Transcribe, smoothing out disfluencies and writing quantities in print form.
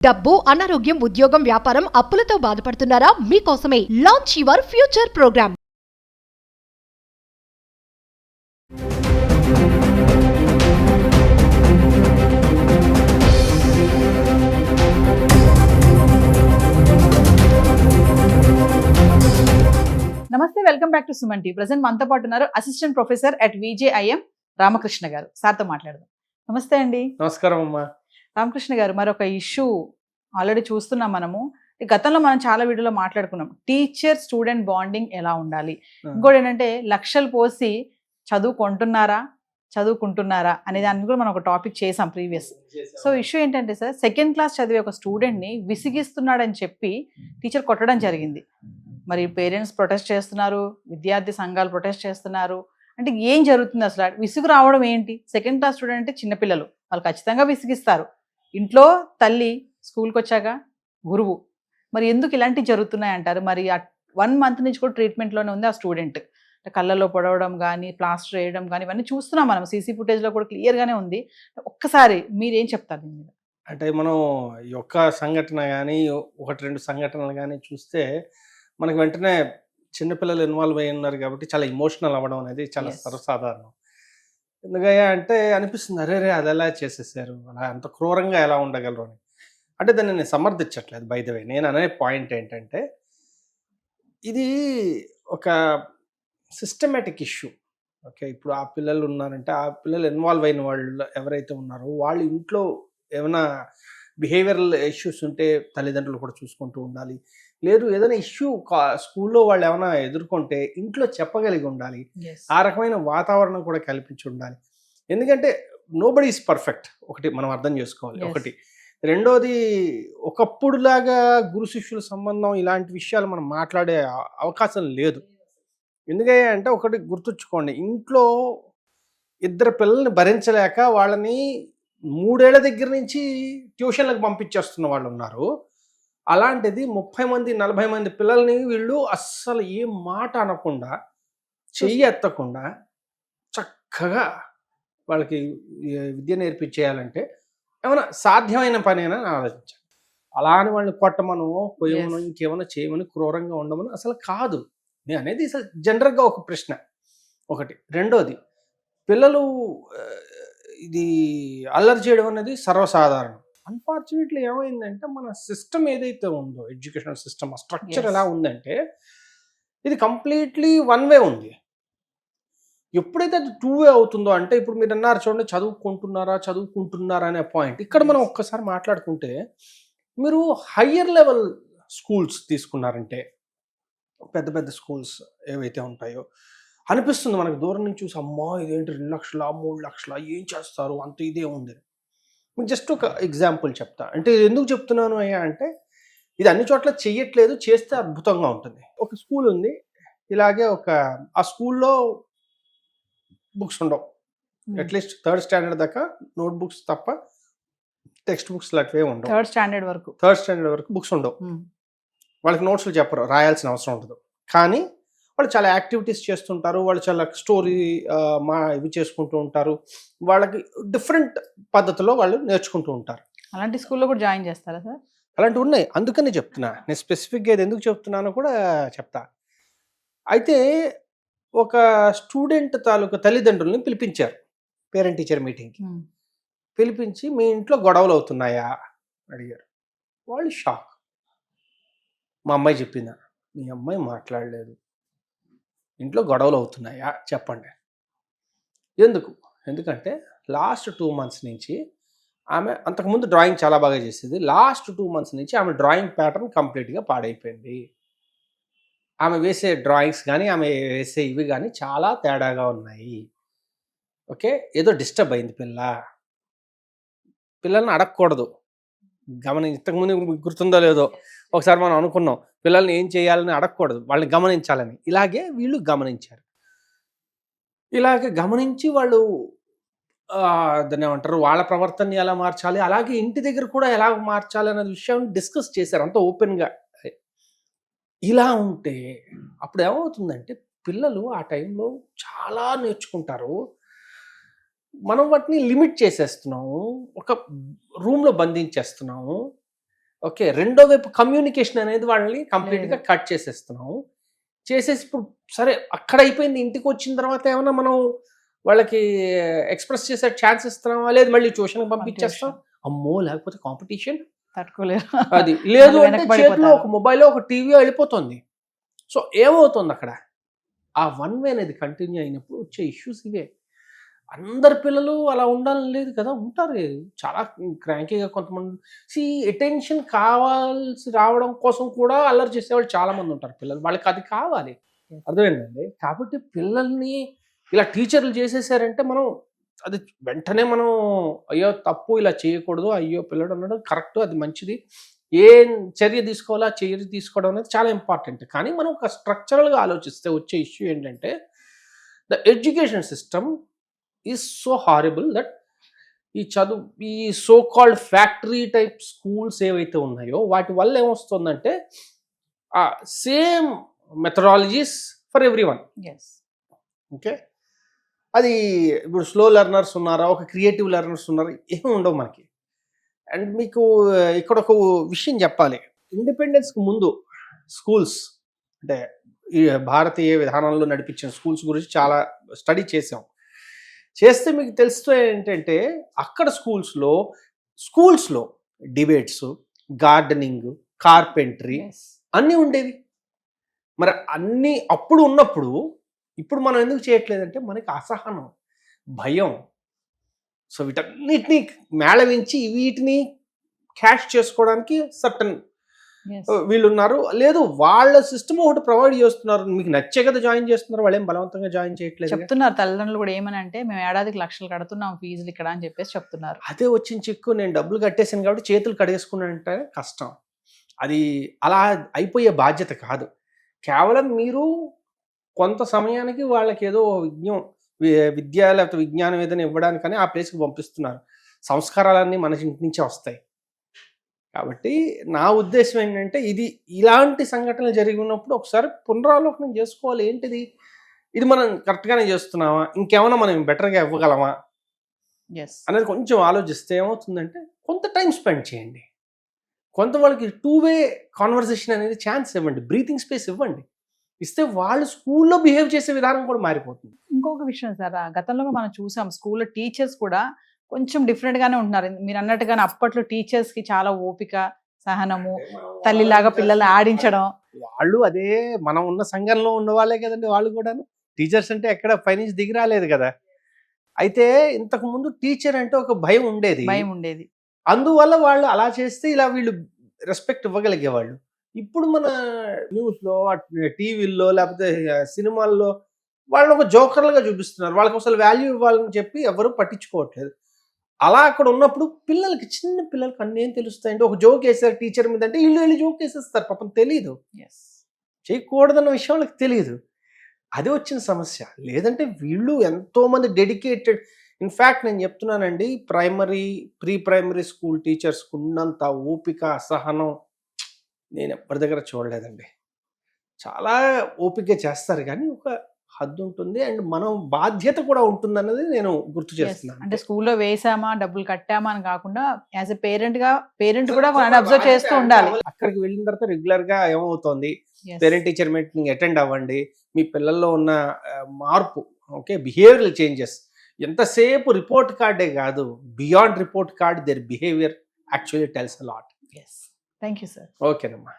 డబ్బు, అనారోగ్యం, ఉద్యోగం, వ్యాపారం, అప్పులతో బాధపడుతున్నారా? మీకోసమే లాంచ్ యువర్ ఫ్యూచర్ ప్రోగ్రామ్. నమస్తే, welcome back to Suman TV. Present మనతో పాటు ఉన్నారు assistant professor at VJIM Ramakrishna గారు. సార్తో మాట్లాడదాం. నమస్తే అండి. నమస్కారం అమ్మా. రామకృష్ణ గారు, మరొక ఇష్యూ ఆల్రెడీ చూస్తున్నాం మనము. గతంలో మనం చాలా వీడియోలో మాట్లాడుకున్నాం, టీచర్ స్టూడెంట్ బాండింగ్ ఎలా ఉండాలి. ఇంకోటి ఏంటంటే, లక్షలు పోసి చదువుకుంటున్నారా అనే దాన్ని కూడా మనం ఒక టాపిక్ చేసాం ప్రీవియస్. సో ఇష్యూ ఏంటంటే సార్, సెకండ్ క్లాస్ చదివే ఒక స్టూడెంట్ని విసిగిస్తున్నాడని చెప్పి టీచర్ కొట్టడం జరిగింది. మరి పేరెంట్స్ ప్రొటెస్ట్ చేస్తున్నారు, విద్యార్థి సంఘాలు ప్రొటెస్ట్ చేస్తున్నారు. అంటే ఏం జరుగుతుంది అసలు? విసుగు రావడం ఏంటి? సెకండ్ క్లాస్ స్టూడెంట్ అంటే చిన్నపిల్లలు, వాళ్ళు ఖచ్చితంగా విసిగిస్తారు. ఇంట్లో తల్లి, స్కూల్కి వచ్చాక గురువు. మరి ఎందుకు ఇలాంటివి జరుగుతున్నాయి అంటారు? మరి 1 month నుంచి కూడా ట్రీట్మెంట్లోనే ఉంది ఆ స్టూడెంట్. కళ్ళలో పొడవడం కానీ, ప్లాస్టర్ వేయడం కానీ, ఇవన్నీ చూస్తున్నాం మనం. సీసీ ఫుటేజ్లో కూడా క్లియర్గానే ఉంది. ఒక్కసారి మీరేం చెప్తారు దీని మీద? అంటే మనం ఈ ఒక్క సంఘటన కానీ, 1-2 సంఘటనలు కానీ చూస్తే మనకు వెంటనే చిన్నపిల్లలు ఇన్వాల్వ్ అయ్యి ఉన్నారు కాబట్టి చాలా ఇమోషనల్ అవ్వడం అనేది చాలా సర్వసాధారణం. ఎందుకయ్యా అంటే అనిపిస్తుంది, అరే అది ఎలా చేసేసారు, అలా అంత క్రూరంగా ఎలా ఉండగలరు అని. అంటే దాన్ని నేను సమర్థించట్లేదు. బై ద వే, నేను అనే పాయింట్ ఏంటంటే, ఇది ఒక సిస్టమేటిక్ ఇష్యూ. ఓకే, ఇప్పుడు ఆ పిల్లలు ఉన్నారంటే, ఆ పిల్లలు ఇన్వాల్వ్ అయిన వాళ్ళు ఎవరైతే ఉన్నారో వాళ్ళు ఇంట్లో ఏమైనా బిహేవియరల్ ఇష్యూస్ ఉంటే తల్లిదండ్రులు కూడా చూసుకుంటూ ఉండాలి. లేదు ఏదైనా ఇష్యూ స్కూల్లో వాళ్ళు ఏమైనా ఎదుర్కొంటే ఇంట్లో చెప్పగలిగి ఉండాలి. ఆ రకమైన వాతావరణం కూడా కల్పించి ఉండాలి. ఎందుకంటే నోబడీ ఈజ్ పర్ఫెక్ట్. ఒకటి మనం అర్థం చేసుకోవాలి. ఒకటి. రెండోది, ఒకప్పుడులాగా గురు శిష్యుల సంబంధం ఇలాంటి విషయాలు మనం మాట్లాడే అవకాశం లేదు. ఎందుకంటే అంటే ఒకటి గుర్తుంచుకోండి, ఇంట్లో 2 పిల్లల్ని భరించలేక వాళ్ళని 3 ఏళ్ల దగ్గర నుంచి ట్యూషన్లకు పంపించేస్తున్న వాళ్ళు ఉన్నారు. అలాంటిది 30 మంది 40 మంది పిల్లల్ని వీళ్ళు అస్సలు ఏ మాట అనకుండా, చెయ్యి ఎత్తకుండా చక్కగా వాళ్ళకి విద్య నేర్పించేయాలంటే ఏమైనా సాధ్యమైన పనేనా అని ఆలోచించాలి. అలా అని వాళ్ళని కొట్టమను, పోయమను, ఇంకేమైనా చేయమని, క్రూరంగా ఉండమని అసలు కాదు. నేను అనేది అసలు జనరల్గా ఒక ప్రశ్న. ఒకటి. రెండోది, పిల్లలు ఇది అల్లరి చేయడం అనేది సర్వసాధారణం. అన్ఫార్చునేట్లీ ఏమైందంటే, మన సిస్టమ్ ఏదైతే ఉందో, ఎడ్యుకేషనల్ సిస్టమ్, ఆ స్ట్రక్చర్ ఎలా ఉందంటే, ఇది కంప్లీట్లీ 1 way ఉంది. ఎప్పుడైతే అది 2 way అవుతుందో, అంటే ఇప్పుడు మీరు అన్నారు చూడండి, చదువుకుంటున్నారా అనే పాయింట్. ఇక్కడ మనం ఒక్కసారి మాట్లాడుకుంటే, మీరు హయ్యర్ లెవెల్ స్కూల్స్ తీసుకున్నారంటే, పెద్ద పెద్ద స్కూల్స్ ఏవైతే ఉంటాయో, అనిపిస్తుంది మనకు దూరం నుంచి చూసి, అమ్మా ఇదేంటి 2 లక్షల 3 లక్షల ఏం చేస్తారు, అంత ఇదే ఉంది. జస్ట్ ఒక ఎగ్జాంపుల్ చెప్తా. అంటే ఎందుకు చెప్తున్నాను అయ్యా అంటే, ఇది అన్ని చోట్ల చెయ్యట్లేదు, చేస్తే అద్భుతంగా ఉంటుంది. ఒక స్కూల్ ఉంది, ఇలాగే ఆ స్కూల్లో బుక్స్ ఉండవు. అట్లీస్ట్ 3rd standard దాకా నోట్ బుక్స్ తప్ప టెక్స్ట్ బుక్స్ లాంటివే ఉండవు. 3rd standard వరకు బుక్స్ ఉండవు. వాళ్ళకి నోట్స్లు చెప్పరు, రాయాల్సిన అవసరం ఉండదు. కానీ వాళ్ళు చాలా యాక్టివిటీస్ చేస్తుంటారు, వాళ్ళు చాలా స్టోరీ ఇవి చేసుకుంటూ ఉంటారు. వాళ్ళకి డిఫరెంట్ పద్ధతిలో వాళ్ళు నేర్చుకుంటూ ఉంటారు. అలాంటి స్కూల్లో కూడా జాయిన్ చేస్తారా సార్? అలాంటివి ఉన్నాయి, అందుకని చెప్తున్నా. నేను స్పెసిఫిక్గా ఇది ఎందుకు చెప్తున్నానో కూడా చెప్తా. అయితే ఒక స్టూడెంట్ తాలూకు తల్లిదండ్రుల్ని పిలిపించారు పేరెంట్ టీచర్ మీటింగ్కి. పిలిపించి, మీ ఇంట్లో గొడవలు అవుతున్నాయా అడిగారు. వాళ్ళు షాక్. మా అమ్మాయి చెప్పిందా? మీ అమ్మాయి మాట్లాడలేదు, ఇంట్లో గొడవలు అవుతున్నాయా చెప్పండి. ఎందుకంటే లాస్ట్ 2 months నుంచి ఆమె, అంతకుముందు డ్రాయింగ్ చాలా బాగా చేసేది, లాస్ట్ 2 months నుంచి ఆమె డ్రాయింగ్ ప్యాటర్న్ కంప్లీట్గా పాడైపోయింది. ఆమె వేసే డ్రాయింగ్స్ కానీ, ఆమె వేసే ఇవి కానీ చాలా తేడాగా ఉన్నాయి. ఓకే, ఏదో డిస్టర్బ్ అయింది పిల్లల్ని అడగకూడదు. ఇంతకుముందు గుర్తుందో లేదో, ఒకసారి మనం అనుకున్నాం, పిల్లల్ని ఏం చేయాలని అడగకూడదు, వాళ్ళని గమనించాలని. ఇలాగే వీళ్ళు గమనించారు. ఇలాగే గమనించి వాళ్ళు దాన్ని ఏమంటారు, వాళ్ళ ప్రవర్తనని ఎలా మార్చాలి, అలాగే ఇంటి దగ్గర కూడా ఎలా మార్చాలి అనే విషయాన్ని డిస్కస్ చేశారు అంత ఓపెన్గా. ఇలా ఉంటే అప్పుడు ఏమవుతుందంటే, పిల్లలు ఆ టైంలో చాలా నేర్చుకుంటారు. మనం వాటిని లిమిట్ చేసేస్తున్నాము, ఒక రూమ్లో బంధించేస్తున్నాము. ఓకే, రెండో వైపు కమ్యూనికేషన్ అనేది వాళ్ళని కంప్లీట్గా కట్ చేసేస్తున్నాం. చేసేసి ఇప్పుడు సరే అక్కడ అయిపోయింది, ఇంటికి వచ్చిన తర్వాత ఏమన్నా మనం వాళ్ళకి ఎక్స్ప్రెస్ చేసే ఛాన్స్ ఇస్తున్నామా? లేదు మళ్ళీ ట్యూషన్కి పంపించేస్తాం. అమ్మో లేకపోతే కాంపిటీషన్ తట్టుకోలేరు. అది లేదు వాళ్ళు అంటే వెనకబడిపోతారు. చేతిలో ఒక మొబైల్ ఒక టీవీ వెళ్ళిపోతుంది. సో ఏమవుతుంది అక్కడ, ఆ వన్ వే అనేది కంటిన్యూ అయినప్పుడు వచ్చే ఇష్యూస్ ఇవే. అందరు పిల్లలు అలా ఉండాలని లేదు కదా, ఉంటారు చాలా క్రాంకీగా కొంతమంది. అటెన్షన్ కావాల్సి రావడం కోసం కూడా అల్లరి చేసేవాళ్ళు చాలా మంది ఉంటారు పిల్లలు, వాళ్ళకి అది కావాలి. అర్థమైందండి. కాబట్టి పిల్లల్ని ఇలా టీచర్లు చేసేసారంటే మనం అది వెంటనే మనం అయ్యో తప్పు ఇలా చేయకూడదు, అయ్యో పిల్లడు అన్నాడు కరెక్ట్, అది మంచిది, ఏం చర్య తీసుకోవాలో ఆ చర్య తీసుకోవడం అనేది చాలా ఇంపార్టెంట్. కానీ మనం ఒక స్ట్రక్చరల్గా ఆలోచిస్తే వచ్చే ఇష్యూ ఏంటంటే the education system is so horrible that ఈ so called factory type schools ఏవైతే ఉన్నాయో వాటి వల్ల ఏమొస్తుందంటే same methodologies for everyone. Okay, అది ఇప్పుడు స్లో లెర్నర్స్ ఉన్నారా, ఒక క్రియేటివ్ లెర్నర్స్ ఉన్నారా, ఏమి ఉండవు మనకి. అండ్ మీకు ఇక్కడ ఒక విషయం చెప్పాలి, ఇండిపెండెన్స్కి ముందు స్కూల్స్ అంటే ఈ భారతీయ విధానంలో నడిపించిన స్కూల్స్ గురించి చాలా స్టడీ చేస్తే మీకు తెలుస్తూ ఏంటంటే అక్కడ స్కూల్స్లో డిబేట్స్, గార్డెనింగ్, కార్పెంటరీ అన్నీ ఉండేవి. మరి అన్నీ అప్పుడు ఉన్నప్పుడు ఇప్పుడు మనం ఎందుకు చేయట్లేదంటే మనకి అసహనం, భయం. సో వీటన్నిటినీ మేళవించి వీటిని క్యాష్ చేసుకోవడానికి సర్టన్ వీళ్ళు ఉన్నారు. లేదు వాళ్ళ సిస్టమ్ ఒకటి ప్రొవైడ్ చేస్తున్నారు, మీకు నచ్చే కదా జాయిన్ చేస్తున్నారు, వాళ్ళు ఏం బలవంతంగా జాయిన్ చేయట్లేదు. చెప్తున్నారు తల్లిదండ్రులు కూడా ఏమని అంటే మేము ఏడాదికి లక్షలు కడుతున్నాం ఫీజులు ఇక్కడ అని చెప్పేసి చెప్తున్నారు. అదే వచ్చిన చిక్కు, నేను డబ్బులు కట్టేసాను కాబట్టి చేతులు కడేసుకున్నానంటే కష్టం. అది అలా అయిపోయే బాధ్యత కాదు. కేవలం మీరు కొంత సమయానికి వాళ్ళకి ఏదో విద్య లేకపోతే విజ్ఞానం ఏదైనా ఇవ్వడానికని ఆ ప్లేస్కి పంపిస్తున్నారు. సంస్కారాలన్నీ మన ఇంటి నుంచే వస్తాయి. కాబట్టి నా ఉద్దేశం ఏంటంటే ఇలాంటి సంఘటనలు జరిగినప్పుడు ఒకసారి పునరాలోకనం చేసుకోవాలి. ఏంటిది, ఇది మనం కరెక్ట్గానే చేస్తున్నామా, ఇంకేమైనా మనం బెటర్గా ఇవ్వగలమా అనేది కొంచెం ఆలోచిస్తే ఏమవుతుందంటే కొంత టైం స్పెండ్ చేయండి, కొంత వాళ్ళకి 2-way కాన్వర్సేషన్ అనేది ఛాన్స్ ఇవ్వండి, బ్రీతింగ్ స్పేస్ ఇవ్వండి. ఇస్తే వాళ్ళు స్కూల్లో బిహేవ్ చేసే విధానం కూడా మారిపోతుంది. ఇంకొక విషయం సార్, గతంలో మనం చూసాం స్కూల్లో టీచర్స్ కూడా కొంచెం డిఫరెంట్ గానే ఉంటున్నారు. మీరు అన్నట్టుగానే అప్పట్లో టీచర్స్ కి చాలా ఓపిక, సహనము, తల్లిలాగా పిల్లల్ని ఆడించడం. వాళ్ళు అదే మనం ఉన్న సంఘంలో ఉన్న వాళ్ళే కదండి వాళ్ళు కూడాను. టీచర్స్ అంటే ఎక్కడ పైనుంచి దిగి రాలేదు కదా. అయితే ఇంతకు ముందు టీచర్ అంటే ఒక భయం ఉండేది. అందువల్ల వాళ్ళు అలా చేస్తే ఇలా వీళ్ళు రెస్పెక్ట్ ఇవ్వగలిగేవాళ్ళు. ఇప్పుడు మన న్యూస్లో, టీవీల్లో లేకపోతే సినిమాల్లో వాళ్ళని ఒక జోకర్లుగా చూపిస్తున్నారు. వాళ్ళకి అసలు వాల్యూ ఇవ్వాలని చెప్పి ఎవరు పట్టించుకోవట్లేదు. అలా అక్కడ ఉన్నప్పుడు చిన్న పిల్లలకి అన్నీ ఏం తెలుస్తాయంటే, ఒక జోక్ వేసారు టీచర్ మీద అంటే వీళ్ళు వెళ్ళి జోక్ వేసేస్తారు. పాపం తెలీదు, చేయకూడదన్న విషయం వాళ్ళకి తెలియదు. అది వచ్చిన సమస్య. లేదంటే వీళ్ళు ఎంతోమంది డెడికేటెడ్, ఇన్ఫ్యాక్ట్ నేను చెప్తున్నానండి, ప్రీ ప్రైమరీ స్కూల్ టీచర్స్కి ఉన్నంత ఓపిక, అసహనం నేను ఎవరి దగ్గర చూడలేదండి. చాలా ఓపికగా చేస్తారు కానీ ఒక హద్దు ఉంటుంది. అండ్ మనం బాధ్యత కూడా ఉంటుంది అన్నది నేను గుర్తు చేస్తున్నాను. అంటే స్కూల్లో వేసామా, డబ్బులు కట్టామా అని కాకుండా యాజ్ ఎ పేరెంట్ కూడా అబ్జర్వ్ చేస్తూ ఉండాలి. అక్కడికి వెళ్ళిన తర్వాత రెగ్యులర్ గా ఏమవుతోంది, పేరెంట్ టీచర్ మీటింగ్ అటెండ్ అవ్వండి. మీ పిల్లల్లో ఉన్న మార్పు, ఓకే, బిహేవియరల్ చేంజెస్, ఎంతసేపు రిపోర్ట్ కార్డే కాదు, beyond report card their behaviour actually tells a lot. Thank you sir. ఓకేనమ్మా.